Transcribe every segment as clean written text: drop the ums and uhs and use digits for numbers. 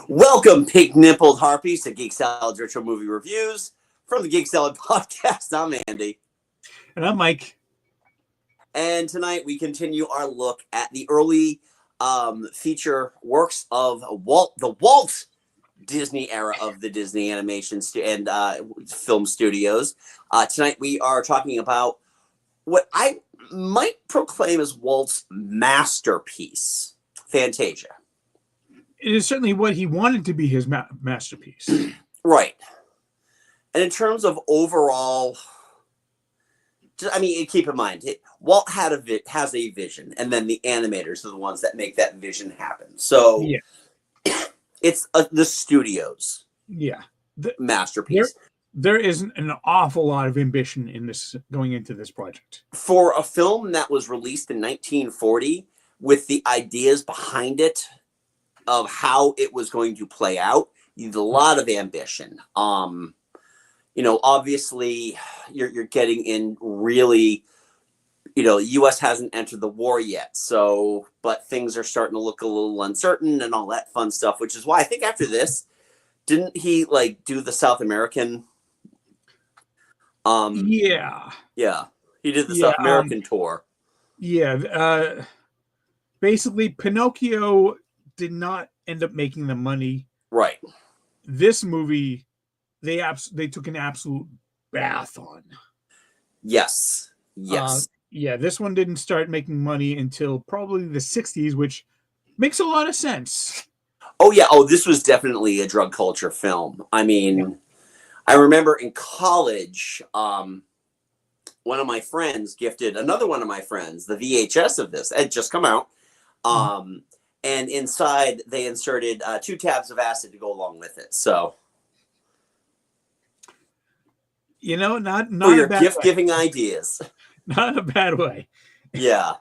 Welcome, pink-nippled harpies, to Geek Salad's Retro Movie Reviews from the Geek Salad Podcast. I'm Andy. And I'm Mike. And tonight we continue our look at the early feature works of the Walt Disney era of the Disney animation and film studios. Tonight we are talking about what I might proclaim as Walt's masterpiece, Fantasia. It is certainly what he wanted to be his masterpiece. Right. And in terms of overall, keep in mind, Walt has a vision, and then the animators are the ones that make that vision happen. So yeah. It's the studio's masterpiece. There is an awful lot of ambition in this going into this project. For a film that was released in 1940, with the ideas behind it, of how it was going to play out, you need a lot of ambition. Obviously you're getting in really, U.S. hasn't entered the war yet. So, but things are starting to look a little uncertain and all that fun stuff, which is why I think after this, didn't he do the South American? Yeah, he did the South American tour. Yeah. Basically Pinocchio did not end up making the money. Right. This movie, they took an absolute bath on. Yes. This one didn't start making money until probably the 60s, which makes a lot of sense. Oh, yeah. Oh, this was definitely a drug culture film. I mean, I remember in college, one of my friends gifted another one of my friends the VHS of this. It had just come out. And inside, they inserted 2 tabs of acid to go along with it. So, not your gift-giving ideas. Not in a bad way. Yeah.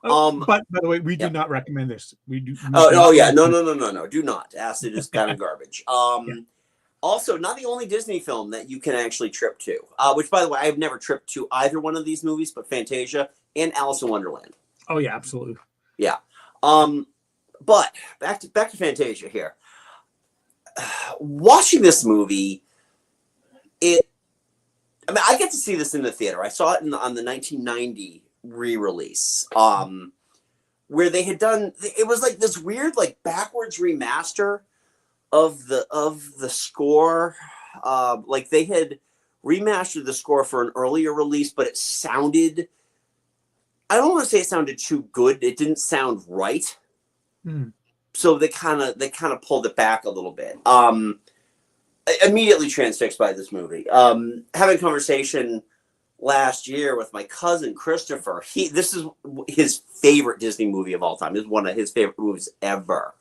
But by the way, we do not recommend this. We do. No. Do not. Acid is kind of garbage. Also, not the only Disney film that you can actually trip to. Which, by the way, I've never tripped to either one of these movies, but Fantasia and Alice in Wonderland. Oh yeah, absolutely. Yeah. But back to Fantasia here. Watching this movie, I get to see this in the theater. I saw it on the 1990 re-release, where they had done. It was like this weird, backwards remaster of the score. They had remastered the score for an earlier release, but it sounded. I don't want to say it sounded too good. It didn't sound right. So they kind of pulled it back a little bit. Immediately transfixed by this movie. Having a conversation last year with my cousin Christopher. This is his favorite Disney movie of all time. It's one of his favorite movies ever.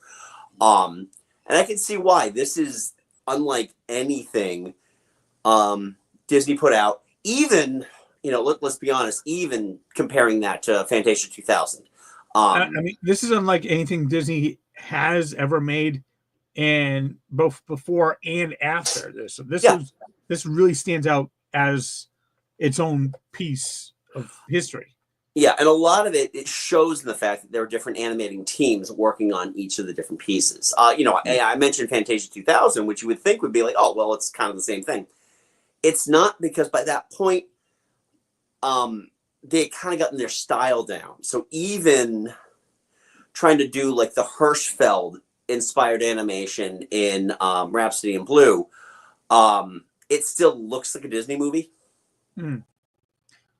And I can see why. This is unlike anything Disney put out. Even let's be honest, even comparing that to Fantasia 2000. This is unlike anything Disney has ever made, and both before and after this. So this really stands out as its own piece of history. Yeah, and a lot of it shows in the fact that there are different animating teams working on each of the different pieces. I mentioned Fantasia 2000, which you would think would be like, oh, well, it's kind of the same thing. It's not, because by that point, they kind of gotten their style down. So even trying to do the Hirschfeld inspired animation in Rhapsody in Blue, it still looks like a Disney movie.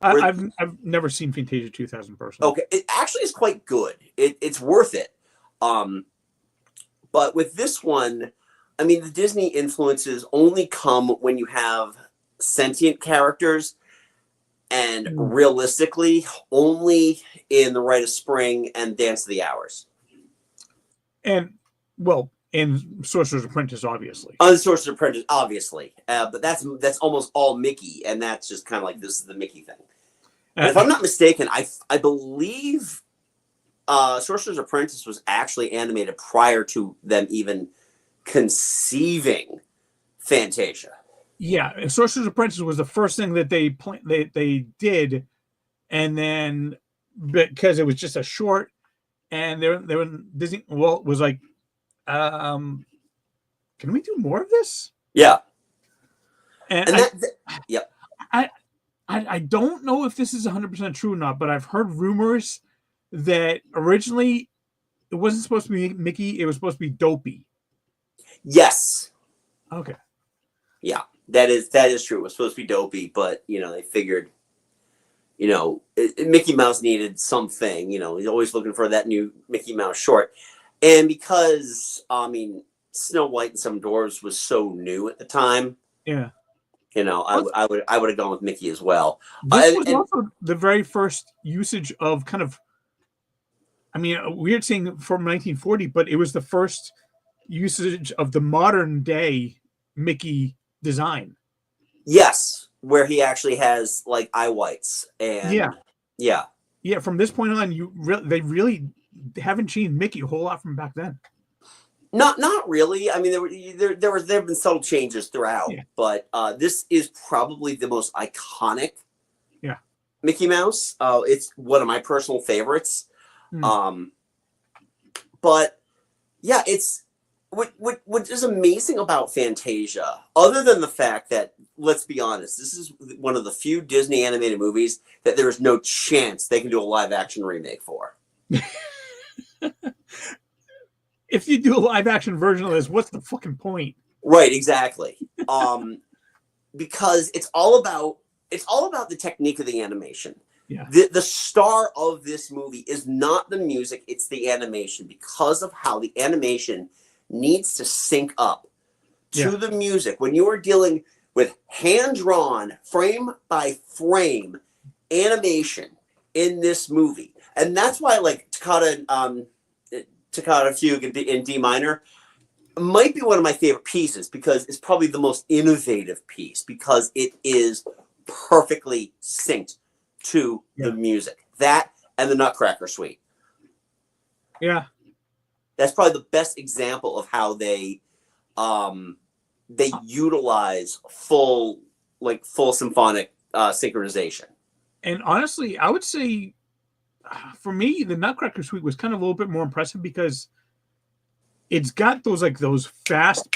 I've never seen Fantasia 2000 personally. Okay, it actually is quite good. It's worth it. But with this one, the Disney influences only come when you have sentient characters. And realistically, only in The Rite of Spring and Dance of the Hours. And, in Sorcerer's Apprentice, obviously. The Sorcerer's Apprentice, obviously. But that's almost all Mickey, and that's just kind of this is the Mickey thing. If I'm not mistaken, I believe Sorcerer's Apprentice was actually animated prior to them even conceiving Fantasia. Yeah, Sorcerer's Apprentice was the first thing that they did, and then because it was just a short, and Disney Walt was like, Um, can we do more of this? Yeah. And And yep. I don't know if this is 100% true or not, but I've heard rumors that originally it wasn't supposed to be Mickey, it was supposed to be Dopey. Yes. Okay. Yeah, that is true. It was supposed to be Dopey, but they figured, Mickey Mouse needed something. He's always looking for that new Mickey Mouse short, and because Snow White and Seven Dwarfs was so new at the time. Yeah. I would have gone with Mickey as well. This was also the very first usage of kind of, weird saying from 1940, but it was the first usage of the modern day Mickey design. Yes, where he actually has like eye whites and yeah. From this point on, they really haven't changed Mickey a whole lot from back then. Not really. I mean, there have been subtle changes throughout, but this is probably the most iconic. Yeah. Mickey Mouse. It's one of my personal favorites. But yeah, it's what is amazing about Fantasia, other than the fact that, let's be honest, this is one of the few Disney animated movies that there is no chance they can do a live action remake for. If you do a live action version of this, what's the fucking point? Right, exactly. Because it's all about the technique of the animation. Yeah. The star of this movie is not the music, it's the animation, because of how the animation needs to sync up to the music. When you are dealing with hand-drawn, frame by frame animation in this movie. And that's why, like, Toccata Fugue in D minor might be one of my favorite pieces, because it's probably the most innovative piece, because it is perfectly synced to the music. That and the Nutcracker Suite. Yeah. That's probably the best example of how they utilize full symphonic synchronization. And honestly, I would say, for me, the Nutcracker Suite was kind of a little bit more impressive because it's got those fast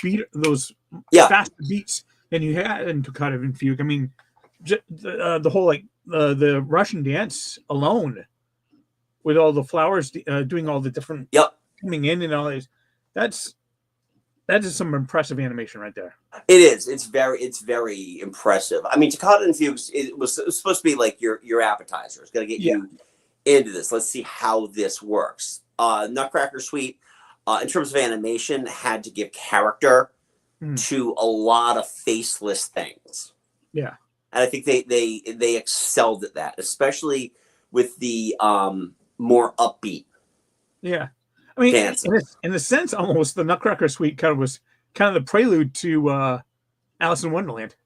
fast beats than you had in Toccata and Fugue. I mean, the whole the Russian dance alone, with all the flowers doing all the different coming in and all this, that is some impressive animation right there. It is. It's very impressive. I mean, Toccata and Fugues, it was supposed to be like your appetizer. It's going to get you into this. Let's see how this works. Nutcracker Suite, in terms of animation, had to give character to a lot of faceless things. Yeah. And I think they excelled at that, especially with the more upbeat. Yeah. I mean, dancing. in a sense, almost the Nutcracker Suite was kind of the prelude to Alice in Wonderland.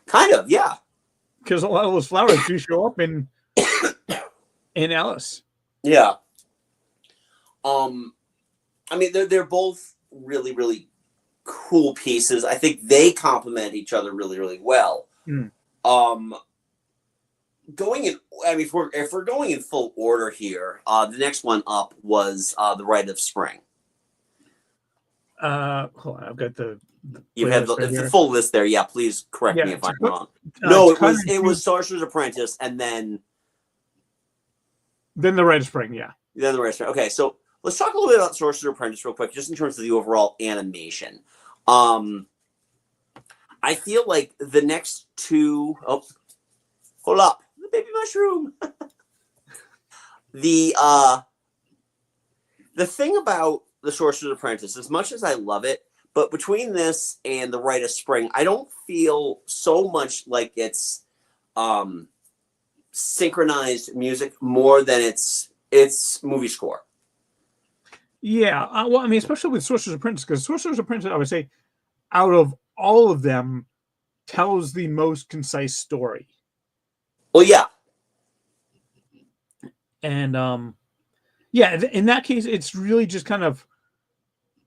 Kind of, yeah. Because a lot of those flowers do show up in Alice. Yeah. I mean, they're both really, really cool pieces. I think they complement each other really, really well. If we're going in full order here, the next one up was The Rite of Spring. Hold on, I've got you have the full list there. Yeah, please correct me if I'm wrong. No, it was Sorcerer's Apprentice, and then The Rite of Spring. Yeah, then The Rite of Spring. Okay, so let's talk a little bit about Sorcerer's Apprentice real quick, just in terms of the overall animation. I feel like the next two. Oh, hold up. Baby mushroom. The thing about the Sorcerer's Apprentice, as much as I love it, but between this and The Rite of Spring, I don't feel so much like it's synchronized music more than it's movie score. Yeah, well, I mean, especially with Sorcerer's Apprentice, because Sorcerer's Apprentice, I would say, out of all of them, tells the most concise story. Well, yeah. And in that case, it's really just kind of,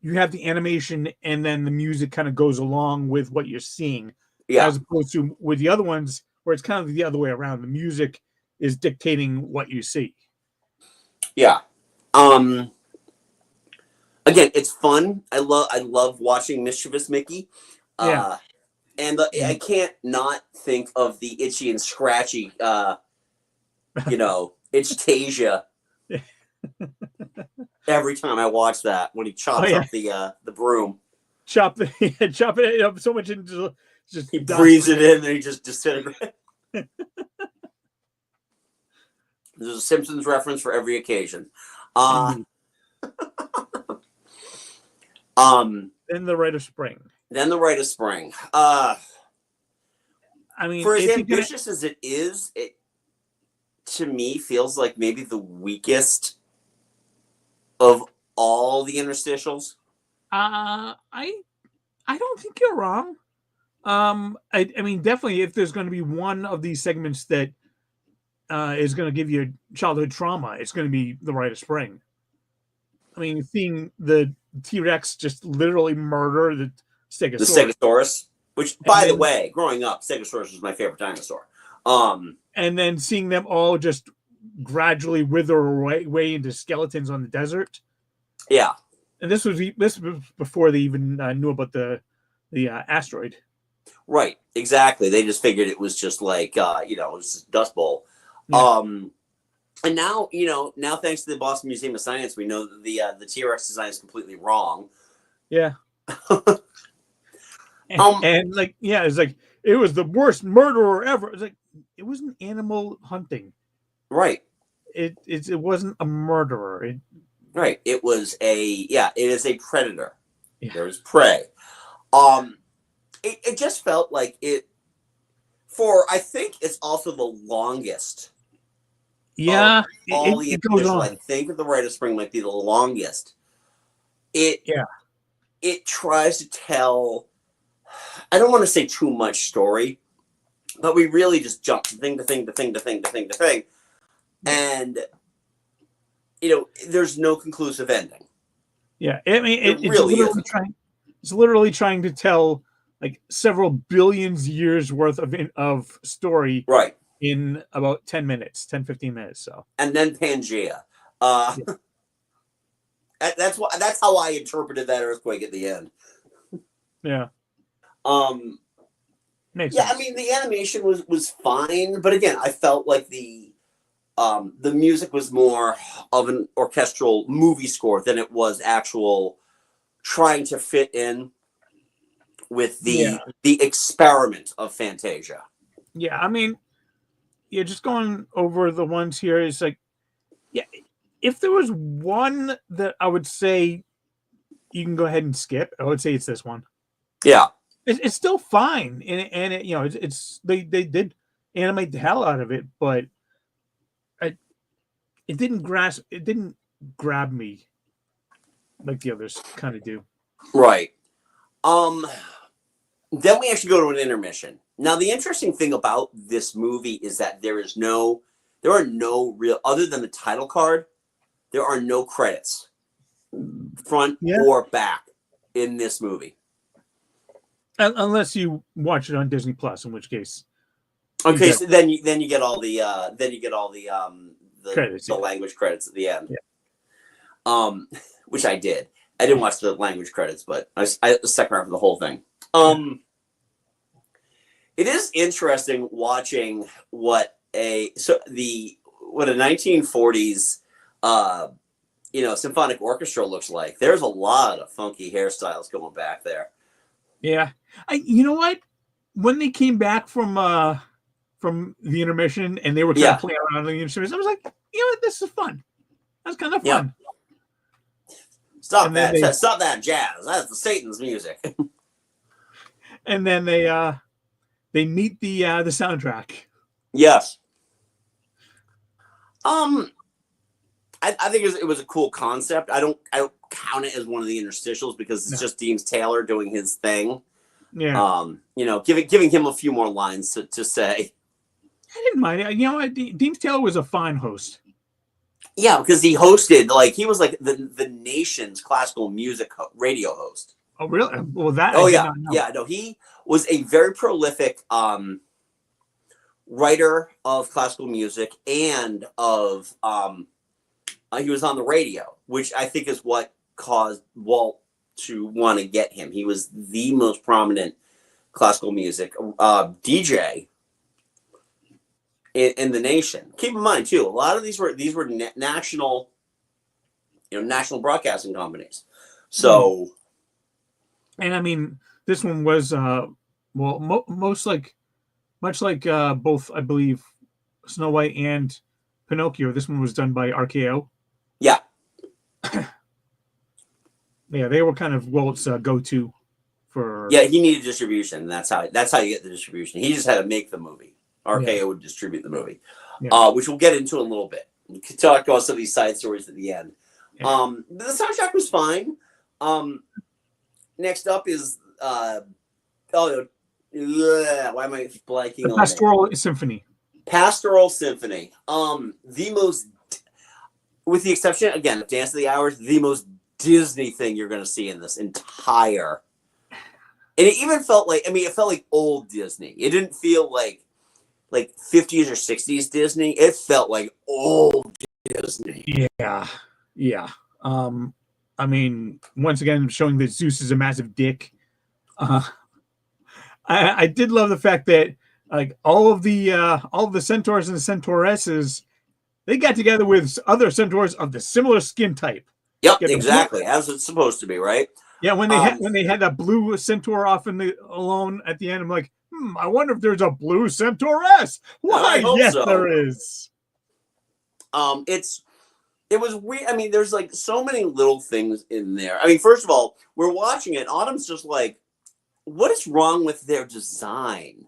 you have the animation and then the music kind of goes along with what you're seeing. Yeah. As opposed to with the other ones where it's kind of the other way around. The music is dictating what you see. Yeah. again, it's fun. I love watching mischievous Mickey. Yeah. And I can't not think of the itchy and scratchy, it's Tasia. Every time I watch that, when he chops up the broom, chop it up so much into just he breathes it in and he just disintegrates. There's a Simpsons reference for every occasion. Then the Rite of Spring. I mean, for as ambitious as it is, it to me feels like maybe the weakest of all the interstitials. I don't think you're wrong. I mean, definitely, if there's going to be one of these segments that is going to give you childhood trauma, it's going to be the Rite of Spring. I mean, seeing the T-Rex just literally murder the Stegosaurus. The Stegosaurus, which, by the way, growing up, Stegosaurus was my favorite dinosaur. And then seeing them all just gradually wither away into skeletons on the desert. Yeah. And this was before they even knew about the asteroid. Right, exactly. They just figured it was just like it was just Dust Bowl. Yeah. And now thanks to the Boston Museum of Science, we know that the T-Rex design is completely wrong. Yeah. And it's like it was the worst murderer ever. It's like it wasn't animal hunting. Right. It wasn't a murderer. Right. It is a predator. Yeah. There's prey. It just felt like it I think it's also the longest. Yeah. All the interstitial, I think the Rite of Spring might be the longest. It tries to tell, I don't want to say too much story, but we really just jump from thing to thing to thing to thing to thing to thing. And there's no conclusive ending. Yeah. I mean it's literally trying to tell like several billions years worth of story, right, in about 15 minutes. So, and then Pangea. That's how I interpreted that earthquake at the end. Yeah. Makes sense. I mean, the animation was fine, but again, I felt like the music was more of an orchestral movie score than it was actual trying to fit in with the experiment of Fantasia. Yeah, I mean, just going over the ones here is like, if there was one that I would say you can go ahead and skip, I would say it's this one. Yeah, it's still fine, and it's they did animate the hell out of it, but it didn't grab me like the others kind of do. Right. Then we actually go to an intermission. Now, the interesting thing about this movie is that there are no real, other than the title card, there are no credits, front or back, in this movie. Unless you watch it on Disney Plus, in which case. Okay, so then you get all the credits, the language credits at the end. Yeah. Which I did. I didn't watch the language credits, but I stuck around for the whole thing. It is interesting watching what a 1940s symphonic orchestra looks like. There's a lot of funky hairstyles going back there. Yeah. You know what? When they came back from the intermission and they were kind of playing around the intermission, I was like, this is fun. That's kind of fun. Stop that jazz. That's the Satan's music. And then they meet the soundtrack. Yes. I think it was a cool concept. I don't count it as one of the interstitials because it's just Deems Taylor doing his thing. Yeah. Giving him a few more lines to say. I didn't mind it. You know what? Deems Taylor was a fine host. Yeah, because he hosted, he was like the nation's classical music radio host. Oh, really? Well, that. Oh, yeah. Yeah, no, he was a very prolific writer of classical music and of he was on the radio, which I think is what caused Walt to want to get him. He was the most prominent classical music DJ in the nation. Keep in mind too, a lot of these were national, national broadcasting companies. So, and I mean, this one was much like both, I believe, Snow White and Pinocchio. This one was done by RKO. Yeah. Yeah, they were kind of Walt's go-to for. Yeah, he needed distribution. That's how you get the distribution. He just had to make the movie. RKO would distribute the movie, which we'll get into in a little bit. We can talk about some of these side stories at the end. Yeah. The soundtrack was fine. Next up is why am I blanking on Pastoral Symphony? Pastoral Symphony. The most, with the exception again of Dance of the Hours, the most Disney thing you're going to see in this entire. And it even felt like, it felt like old Disney. It didn't feel like 50s or 60s Disney. It felt like old Disney. Yeah. I mean, once again, showing that Zeus is a massive dick. I did love the fact that like all of the centaurs and the centauresses, they got together with other centaurs of the similar skin type. Yep, exactly, as it's supposed to be, right? Yeah, when they had that blue centaur off alone at the end, I'm like, I wonder if there's a blue centauress. Why? Yes, so. There is. It was weird. I mean, there's like so many little things in there. I mean, first of all, we're watching it. Autumn's just like, what is wrong with their design?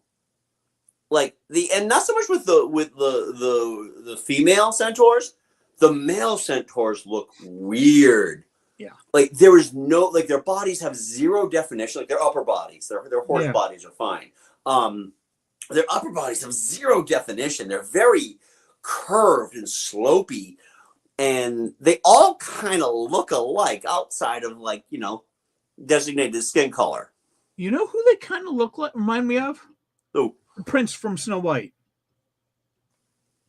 Like and not so much with the female centaurs. The male centaurs look weird. Yeah. Like there is no, like their bodies have zero definition. Like their upper bodies, their horse bodies are fine. Their upper bodies have zero definition. They're very curved and slopey. And they all kind of look alike outside of designated skin color. You know who they kind of look like? Remind me of? Who? The Prince from Snow White.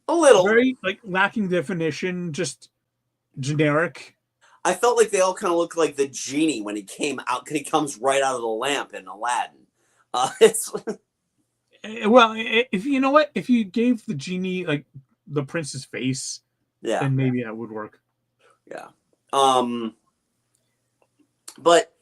A little. Very lacking definition, just generic. I felt like they all kind of look like the genie when he came out. He comes right out of the lamp in Aladdin. It's well, if you know what, if you gave the genie the prince's face. Yeah, then maybe that would work. Yeah. But,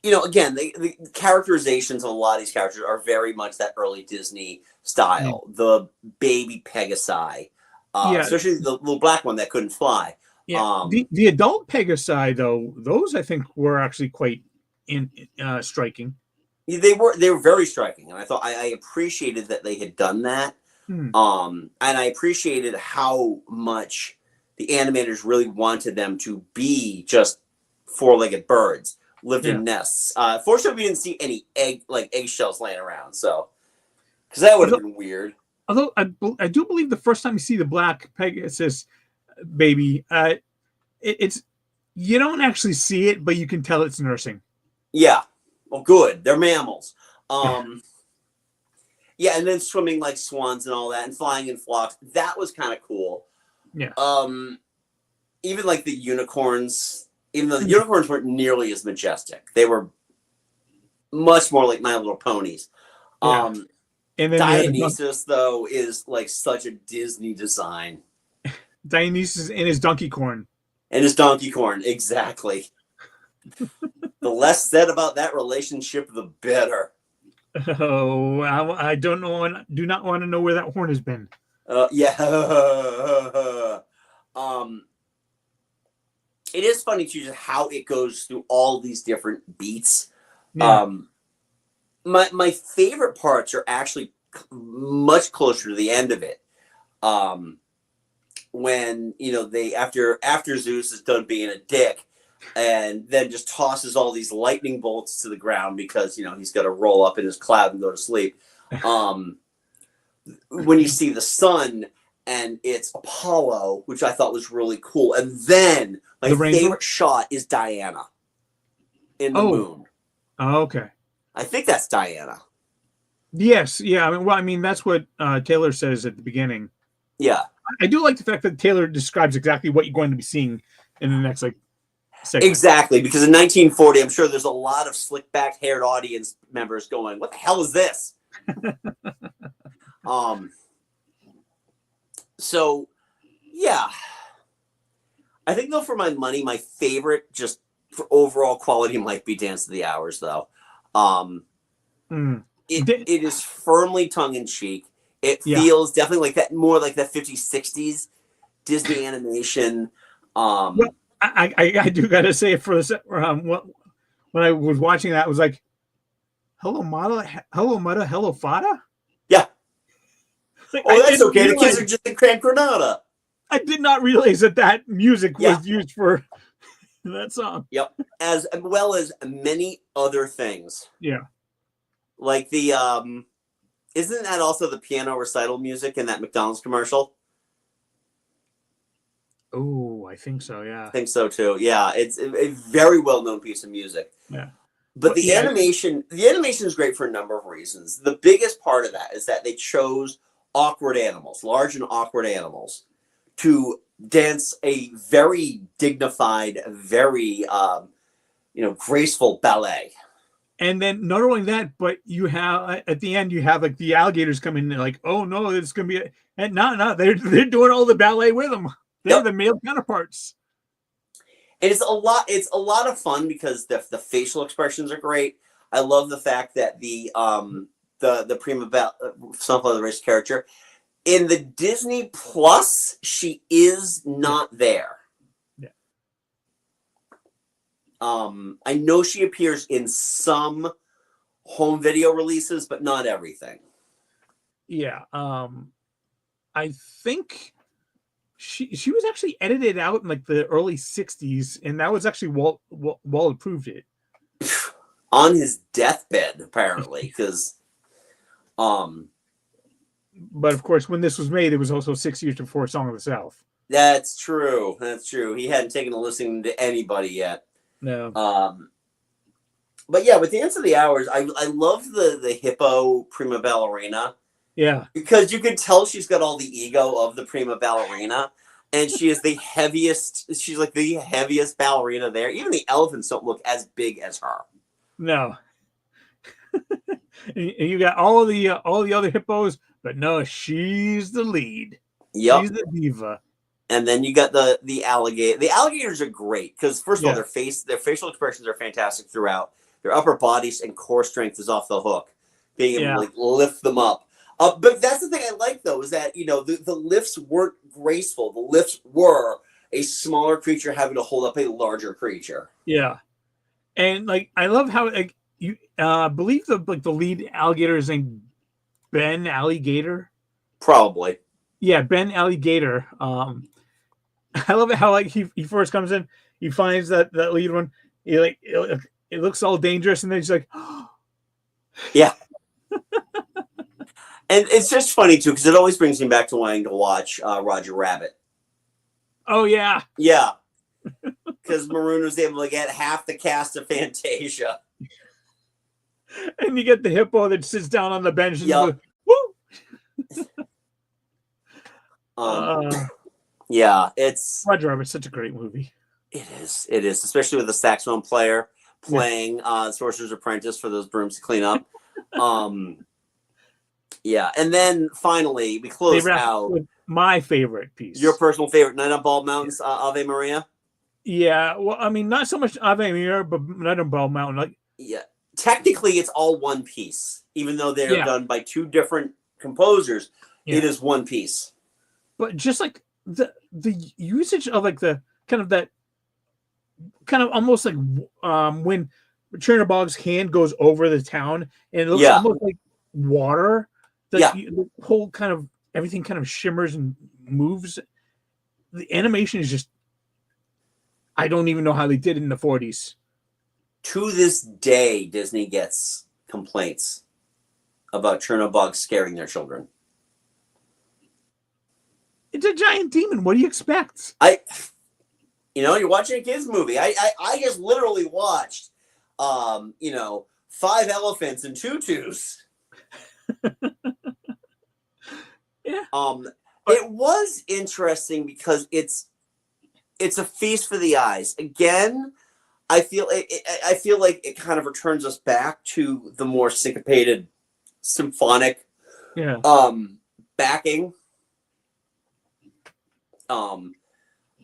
again, the characterizations of a lot of these characters are very much that early Disney style. Yeah. The baby Pegasi, especially the little black one that couldn't fly. Yeah. The adult Pegasi, though, those I think were actually quite striking. They were very striking, and I thought I appreciated that they had done that. And I appreciated how much the animators really wanted them to be just four-legged birds, lived in nests. Fortunately, we didn't see any eggshells laying around, so because that would have been weird. Although I do believe the first time you see the black Pegasus baby, it's you don't actually see it, but you can tell it's nursing. Yeah, well, good. They're mammals. Yeah, and then swimming like swans and all that, and flying in flocks. That was kind of cool. Yeah. Even like the unicorns, even though the unicorns weren't nearly as majestic, they were much more like My Little Ponies. Yeah. And then Dionysus, though, is like such a Disney design. Dionysus and his donkey corn. And his donkey corn, exactly. The less said about that relationship, the better. Oh, I don't know. Do not want to know where that horn has been. Yeah. It is funny too, just how it goes through all these different beats. Yeah. My favorite parts are actually much closer to the end of it. When they after Zeus is done being a dick, and then just tosses all these lightning bolts to the ground because he's got to roll up in his cloud and go to sleep. When you see the sun and it's Apollo, which I thought was really cool, and then my favorite shot is Diana in the moon. Oh, okay. I think that's Diana. Yes, yeah. I mean, that's what Taylor says at the beginning. Yeah, I do like the fact that Taylor describes exactly what you're going to be seeing in the next segment. Exactly, because in 1940, I'm sure there's a lot of slick-back haired audience members going, "What the hell is this?" So yeah, I think though for my money, my favorite just for overall quality might be Dance of the Hours though. Mm. It is firmly tongue in cheek. It Yeah. feels definitely like that, more like that 50s, 60s Disney animation. Well, I do gotta say for this, when I was watching that, I was like, "Hello, Mata, hello, Mata, hello, Fada." Yeah. Like, Oh, that's okay. The kids are just in Camp Granada. I did not realize that music Yeah. was used for that song. Yep. As well as many other things. Yeah. Like the isn't that also the piano recital music in that McDonald's commercial? Oh, I think so. Yeah. I think so too. Yeah, it's a very well known piece of music. Yeah. But the animation is great for a number of reasons. The biggest part of that is that they chose awkward animals, large and awkward animals, to dance a very dignified, very graceful ballet. And then not only that, but you have at the end you have like the alligators come in and like, oh no, it's gonna be and no, they're doing all the ballet with them. They're the male counterparts. And it's a lot of fun because the facial expressions are great. I love the fact that the prima sunflower race character in the Disney Plus, she is not there. Yeah. I know she appears in some home video releases, but not everything. Yeah. I think she was actually edited out in like the early 60s, and that was actually Walt approved it. On his deathbed, apparently, because but of course, when this was made, it was also 6 years before Song of the South. That's true. That's true. He hadn't taken a listen to anybody yet. No. But yeah, with Dance of the Hours, I love the hippo prima ballerina. Yeah. Because you can tell she's got all the ego of the prima ballerina. And she is the heaviest. She's like the heaviest ballerina there. Even the elephants don't look as big as her. No. And you got all the other hippos, but no, she's the lead. Yep. She's the diva. And then you got the alligator. The alligators are great because first of all, their facial expressions are fantastic throughout. Their upper bodies and core strength is off the hook, being able to like lift them up. But that's the thing I like though, is that the lifts weren't graceful. The lifts were a smaller creature having to hold up a larger creature. Yeah, and like I love how like you believe the lead alligator is named Ben Alligator. Probably. Yeah, Ben Alligator. I love it how like he first comes in, he finds that lead one. He like it looks all dangerous, and then he's like, oh. Yeah. And it's just funny too because it always brings me back to wanting to watch Roger Rabbit. Oh yeah. Yeah. Because Maroon was able to get half the cast of Fantasia. And you get the hippo that sits down on the bench and yep. Woo! Yeah, it's Roger Rabbit's such a great movie. It is, especially with the saxophone player playing Sorcerer's Apprentice for those brooms to clean up. Yeah, and then finally we close out with my favorite piece. Your personal favorite, Night on Bald Mountain's Ave Maria. Yeah, well, I mean, not so much Ave Maria, but Night on Bald Mountain. Like, yeah, technically, it's all one piece, even though they're done by two different composers. Yeah. It is one piece. But just like the usage of like the kind of almost like when Chernobog's hand goes over the town and it looks almost like water. The whole kind of everything kind of shimmers and moves. The animation is just, I don't even know how they did it in the 40s. To this day, Disney gets complaints about Chernobog scaring their children. It's a giant demon. What do you expect? You're watching a kids movie. I just literally watched, 5 elephants and tutus. Yeah. It was interesting because it's it's a feast for the eyes. Again, I feel like it kind of returns us back to the more syncopated symphonic Yeah. backing. And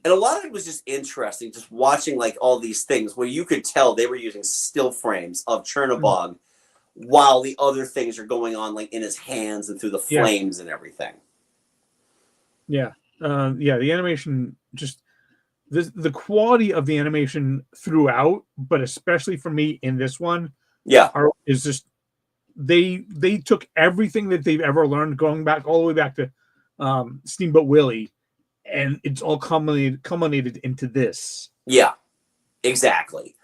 a lot of it was just interesting, just watching like all these things where you could tell they were using still frames of Chernobog while the other things are going on like in his hands and through the flames and everything. Yeah. The animation, just the quality of the animation throughout, but especially for me in this one, is just they took everything that they've ever learned, going back all the way back to Steamboat Willie, and it's all culminated into this. Yeah, exactly.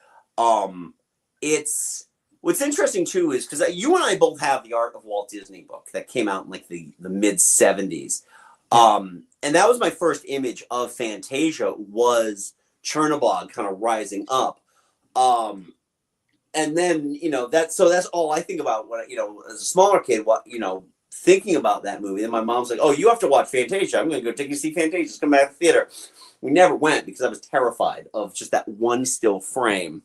It's what's interesting too is because you and I both have the Art of Walt Disney book that came out in like the mid 70s. And that was my first image of Fantasia, was Chernobog kind of rising up. And then, that's all I think about when, as a smaller kid, thinking about that movie. And my mom's like, oh, you have to watch Fantasia. I'm going to go take you to see Fantasia. Just come back to the theater. We never went because I was terrified of just that one still frame.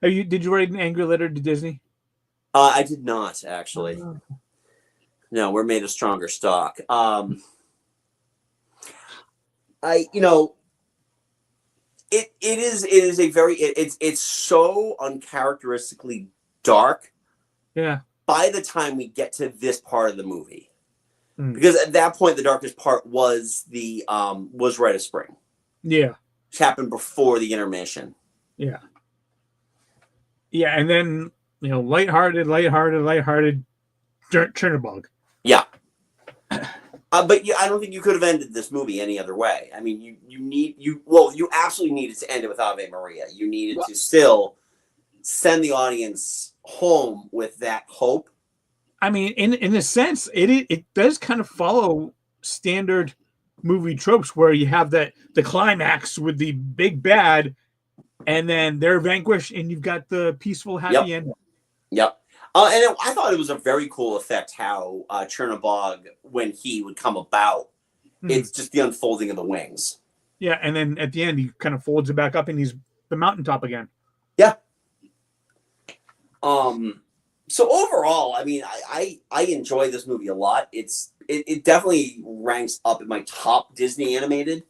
Did you write an angry letter to Disney? I did not, actually. No, we're made of stronger stock. It's so uncharacteristically dark. Yeah. By the time we get to this part of the movie, because at that point the darkest part was Rite of Spring. Yeah. Which happened before the intermission. Yeah. Yeah, and then lighthearted Chernobog. Yeah. But I don't think you could have ended this movie any other way. I mean, you absolutely needed to end it with Ave Maria. You needed to still send the audience home with that hope. I mean, in a sense, it does kind of follow standard movie tropes where you have the climax with the big bad, and then they're vanquished, and you've got the peaceful, happy ending. Yep. And I thought it was a very cool effect how Chernobog, when he would come about, it's just the unfolding of the wings. Yeah, and then at the end, he kind of folds it back up, and he's the mountaintop again. Yeah. So overall, I mean, I enjoy this movie a lot. It definitely ranks up in my top Disney animated.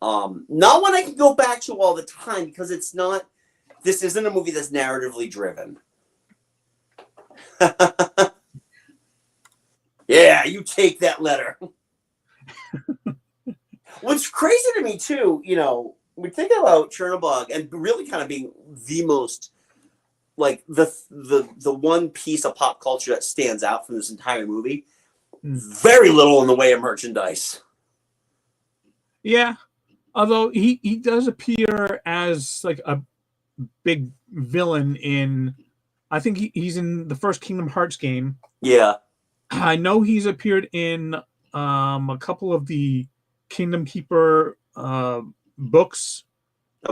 Not one I can go back to all the time because this isn't a movie that's narratively driven. Yeah, you take that letter. What's crazy to me too, we think about Chernobog and really kind of being the most, like the one piece of pop culture that stands out from this entire movie. Very little in the way of merchandise. Yeah, although he does appear as like a big villain in, I think he's in the first Kingdom Hearts game. Yeah. I know he's appeared in a couple of the Kingdom Keeper books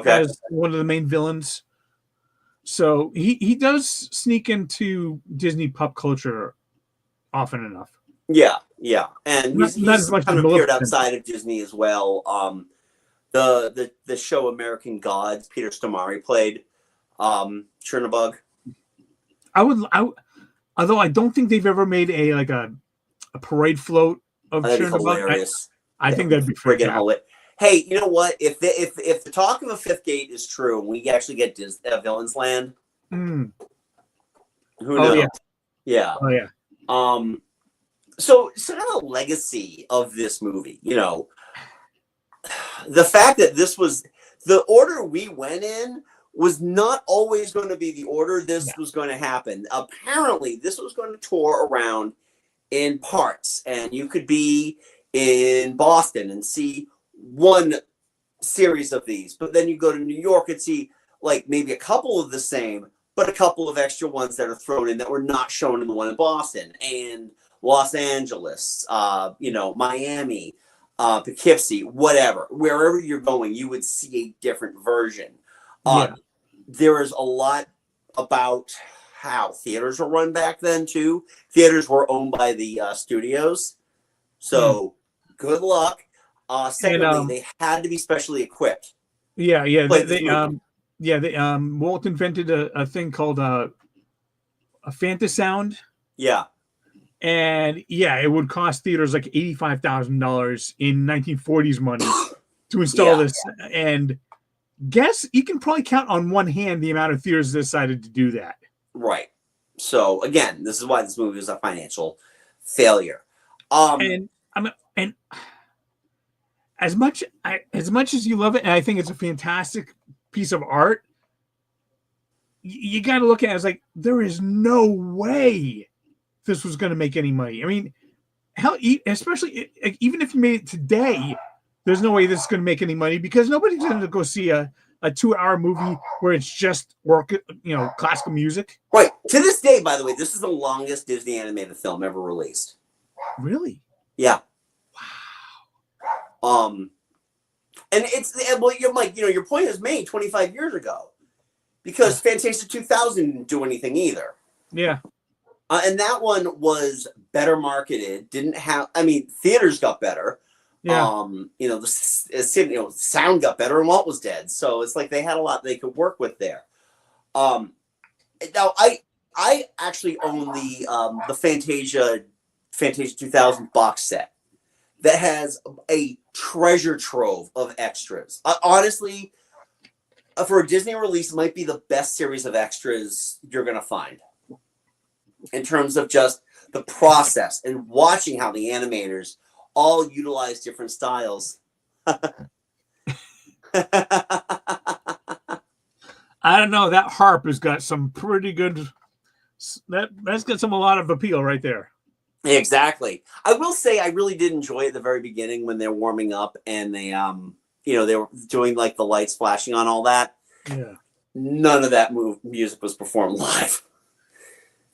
as one of the main villains. So he does sneak into Disney pop culture often enough. Yeah. And he's kind of appeared outside of Disney as well. The show American Gods, Peter Stormare played Chernobog. Although I don't think they've ever made a parade float of Chernobog. I think that'd be friggin' hilarious. Hey, you know what? If the talk of a fifth gate is true, and we actually get Villain's Land, who knows? Yeah. Oh yeah. So kind of legacy of this movie, the fact that this was the order we went in was not always going to be the order this was going to happen. Apparently, this was going to tour around in parts, and you could be in Boston and see one series of these, but then you go to New York and see like maybe a couple of the same, but a couple of extra ones that are thrown in that were not shown in the one in Boston, and Los Angeles, Miami, Poughkeepsie, whatever. Wherever you're going, you would see a different version. There is a lot about how theaters were run back then too. Theaters were owned by the studios, so good luck. And Secondly, they had to be specially equipped. yeah, yeah, Play this movie. Walt invented a thing called a Fantasound, Yeah, and yeah, it would cost theaters like $85,000 in 1940s money to install yeah, this. And guess you can probably count on one hand the amount of theaters that decided to do that. right. So again, this is why this movie was a financial failure. And and as much as you love it, and I think it's a fantastic piece of art, you got to look at it as like there is no way this was going to make any money. I mean, hell, especially even if you made it today, there's no way this is going to make any money because nobody's going to go see a 2-hour movie where it's just classical music. Right. To this day, by the way, this is the longest Disney animated film ever released. Really? Yeah. Wow. And your point is made 25 years ago, because Fantasia 2000 didn't do anything either. Yeah. And that one was better marketed. Theaters got better. Yeah. The sound got better, and Walt was dead. So it's like they had a lot they could work with there. Now I actually own the Fantasia 2000 box set that has a treasure trove of extras. Honestly, for a Disney release, it might be the best series of extras you're going to find in terms of just the process and watching how the animators all utilize different styles. I don't know. That harp has got some pretty good. That's got a lot of appeal right there. Exactly. I will say I really did enjoy it at the very beginning when they're warming up and they they were doing like the lights flashing on all that. Yeah. None of that music was performed live.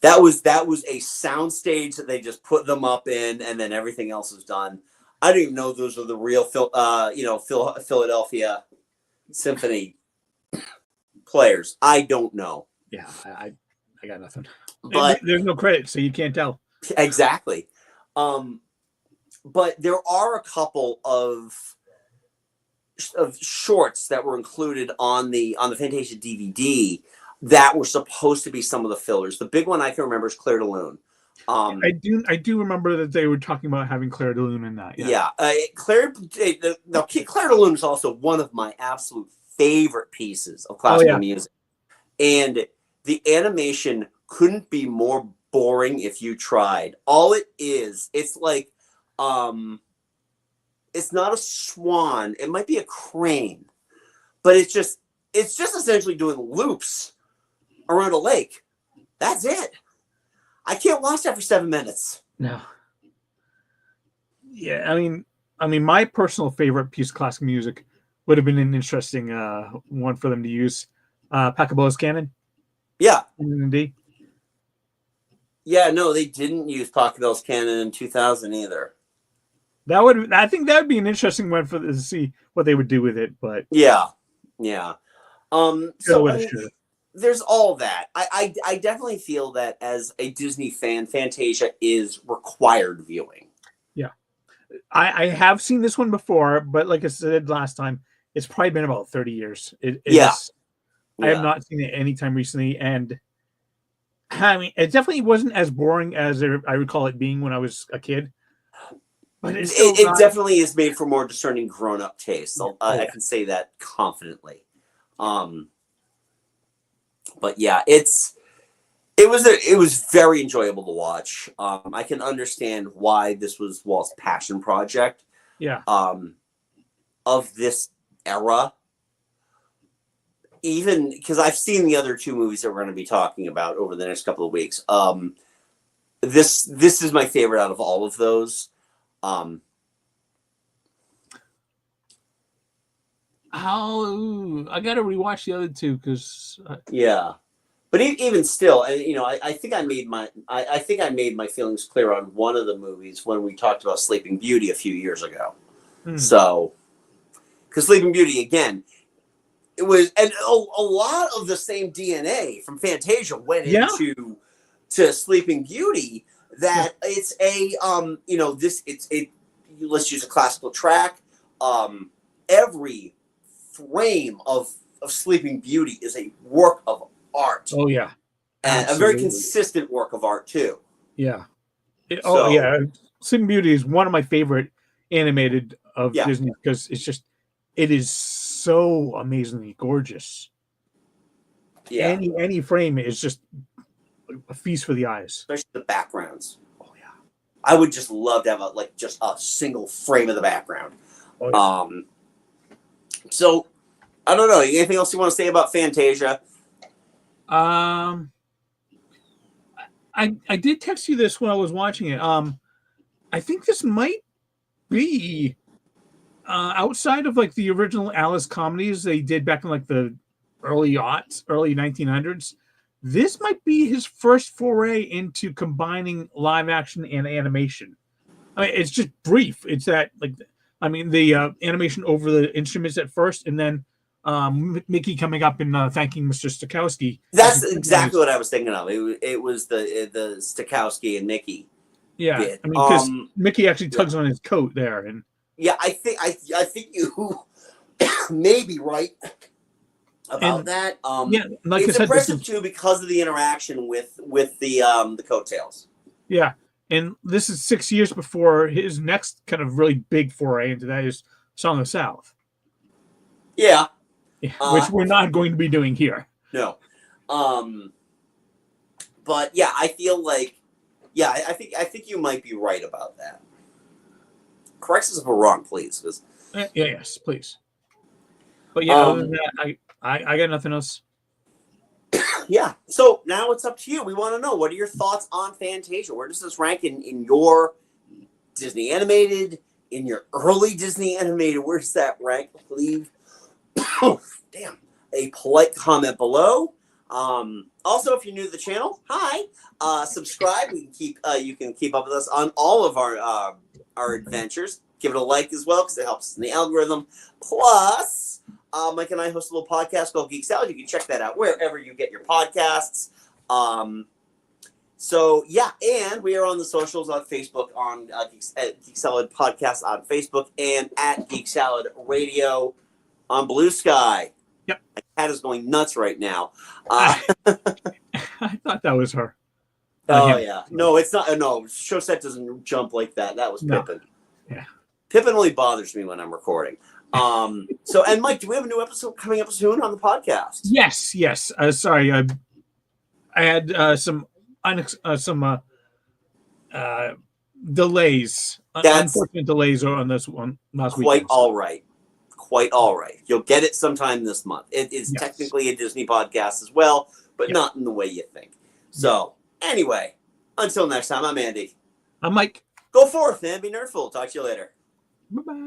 That was a sound stage that they just put them up in, and then everything else was done. I didn't even know those were the real Philadelphia Symphony players. I don't know. Yeah, I got nothing. But there's no credit, so you can't tell. Exactly. But there are a couple of shorts that were included on the Fantasia DVD that were supposed to be some of the fillers. The big one I can remember is Claire de Lune. I do remember that they were talking about having Claire de Lune in that. Yeah. Claire de Lune is also one of my absolute favorite pieces of classical music. And the animation couldn't be more boring if you tried. All it is, it's like it's not a swan, it might be a crane, but it's just essentially doing loops around a lake. That's it. I can't watch that for 7 minutes. No. Yeah, I mean, my personal favorite piece of classical music would have been an interesting one for them to use. Pachelbel's Canon. Yeah. In D. Yeah, no, they didn't use Pachelbel's Canon in 2000 either. I think that would be an interesting one to see what they would do with it. But yeah. There's all that. I definitely feel that as a Disney fan, Fantasia is required viewing. Yeah, I have seen this one before, but like I said last time, it's probably been about 30 years. I have not seen it anytime recently, and I mean, it definitely wasn't as boring as I recall it being when I was a kid. But it definitely is made for more discerning grown-up taste. I can say that confidently. But yeah, it was very enjoyable to watch. I can understand why this was Walt's passion project. Yeah. Of this era. Even because I've seen the other two movies that we're going to be talking about over the next couple of weeks. This is my favorite out of all of those. I got to rewatch the other two because yeah, but even still, I think I made my feelings clear on one of the movies when we talked about Sleeping Beauty a few years ago. So, because Sleeping Beauty again, it was, and a lot of the same DNA from Fantasia went into Sleeping Beauty. That it's a let's use a classical track. every frame of Sleeping Beauty is a work of art. Oh yeah, and absolutely. a very consistent work of art too. Yeah. So, yeah, Sleeping Beauty is one of my favorite animated of Yeah. Disney because it is so amazingly gorgeous. Yeah, Any frame is just a feast for the eyes. especially the backgrounds. Oh yeah. I would just love to have just a single frame of the background. Oh, yeah. So I don't know. Anything else you want to say about Fantasia? I did text you this when I was watching it. I think this might be outside of like the original Alice comedies they did back in like the early 1900s. This might be his first foray into combining live action and animation. I mean, it's just brief. It's that the animation over the instruments at first, and then Mickey coming up and thanking Mr. Stokowski. That's exactly what I was thinking of. It was the Stokowski and Mickey. Yeah, bit. I mean, because Mickey actually tugs on his coat there, and yeah, I think you may be right about that. Yeah, like it's I said, impressive too because of the interaction with the coattails. Yeah, and this is 6 years before his next kind of really big foray into that is Song of the South. Yeah. Which we're not going to be doing here. No. But yeah, I feel like I think you might be right about that. Correct us if we're wrong, please. Yes, please. But yeah, other than that, I got nothing else. Yeah. So now it's up to you. We want to know, what are your thoughts on Fantasia? Where does this rank in your Disney animated, in your early Disney animated? Where does that rank? Leave a polite comment below. Also, if you're new to the channel, hi. Subscribe. You can keep up with us on all of our adventures. Give it a like as well because it helps us in the algorithm. Plus, Mike and I host a little podcast called Geek Salad. You can check that out wherever you get your podcasts. So yeah, and we are on the socials on Facebook on Geek Salad Podcast on Facebook and at Geek Salad Radio on Blue Sky. Yep, my cat is going nuts right now. I thought that was her. Oh yeah, no, it's not. No, Chaussette doesn't jump like that. That was Pippin. Yeah, Pippin only bothers me when I'm recording. So, and Mike, do we have a new episode coming up soon on the podcast? Yes. Sorry, I had some delays. Unfortunate delays on this one last week. Quite all right. You'll get it sometime this month. It is technically a Disney podcast as well, but not in the way you think. So, anyway, until next time, I'm Andy. I'm Mike. Go forth and be nerdful. Talk to you later. Bye-bye.